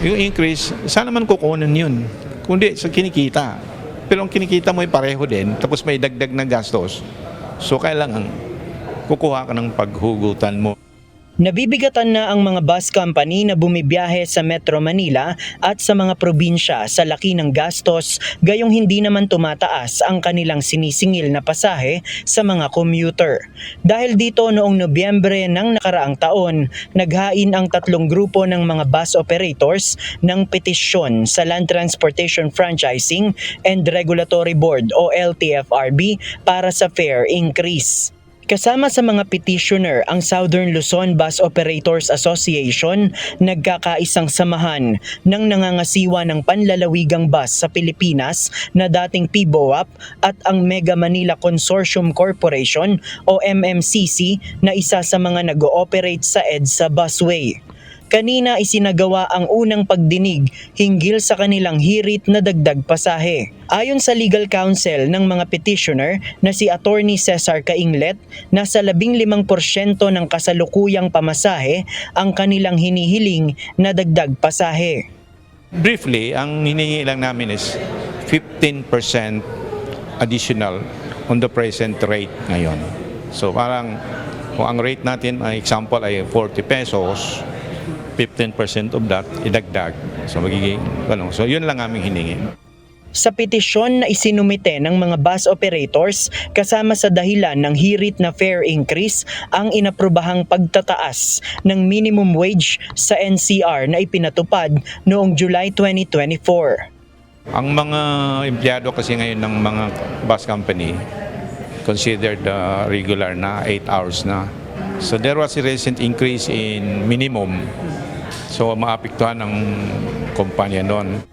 Yung increase, sana man kukunin yun. Kundi sa kinikita. Pero ang kinikita mo ay pareho din, tapos may dagdag na gastos. So kailangan kukuha ka ng paghugutan mo. Nabibigatan na ang mga bus company na bumibiyahe sa Metro Manila at sa mga probinsya sa laki ng gastos, gayong hindi naman tumataas ang kanilang sinisingil na pasahe sa mga commuter. Dahil dito noong Nobyembre ng nakaraang taon, naghain ang 3 grupo ng mga bus operators ng petisyon sa Land Transportation Franchising and Regulatory Board o LTFRB para sa fare increase. Kasama sa mga petitioner ang Southern Luzon Bus Operators Association, nagkakaisang samahan ng nangangasiwa ng panlalawigang bus sa Pilipinas na dating PBOAP at ang Mega Manila Consortium Corporation o MMCC na isa sa mga nag-ooperate sa EDSA busway. Kanina isinagawa ang unang pagdinig hinggil sa kanilang hirit na dagdag pasahe. Ayon sa legal counsel ng mga petitioner na si Attorney Cesar Cainglet, nasa 15% ng kasalukuyang pamasahe ang kanilang hinihiling na dagdag pasahe. Briefly, ang hinihingi lang namin is 15% additional on the present rate ngayon. So parang kung ang rate natin, example ay 40 pesos, 15% of that idagdag. So magiging so yun lang aming hiningi. Sa petisyon na isinumite ng mga bus operators, kasama sa dahilan ng hirit na fare increase ang inaprobahang pagtataas ng minimum wage sa NCR na ipinatupad noong July 2024. Ang mga empleyado kasi ngayon ng mga bus company considered regular na 8 hours na. So there was a recent increase in minimum. So maapektuhan ng kumpanya noon.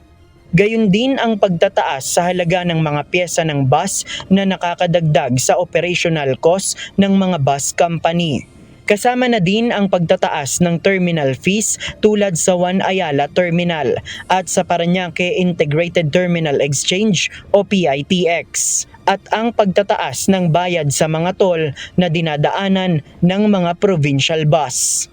Gayun din ang pagtataas sa halaga ng mga pyesa ng bus na nakakadagdag sa operational cost ng mga bus company. Kasama na din ang pagtataas ng terminal fees tulad sa One Ayala Terminal at sa Parañaque Integrated Terminal Exchange o PITX. At ang pagtataas ng bayad sa mga toll na dinadaanan ng mga provincial bus.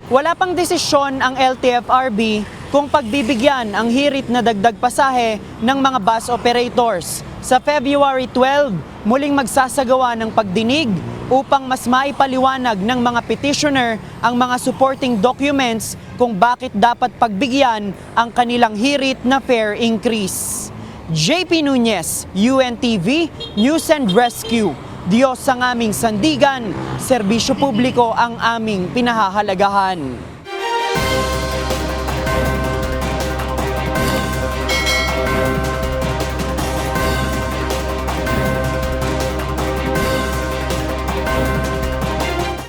Wala pang desisyon ang LTFRB kung pagbibigyan ang hirit na dagdag pasahe ng mga bus operators. Sa February 12, muling magsasagawa ng pagdinig upang mas maipaliwanag ng mga petitioner ang mga supporting documents kung bakit dapat pagbigyan ang kanilang hirit na fare increase. JP Nunez, UNTV, News and Rescue. Diyos ang aming sandigan, serbisyo publiko ang aming pinahahalagahan.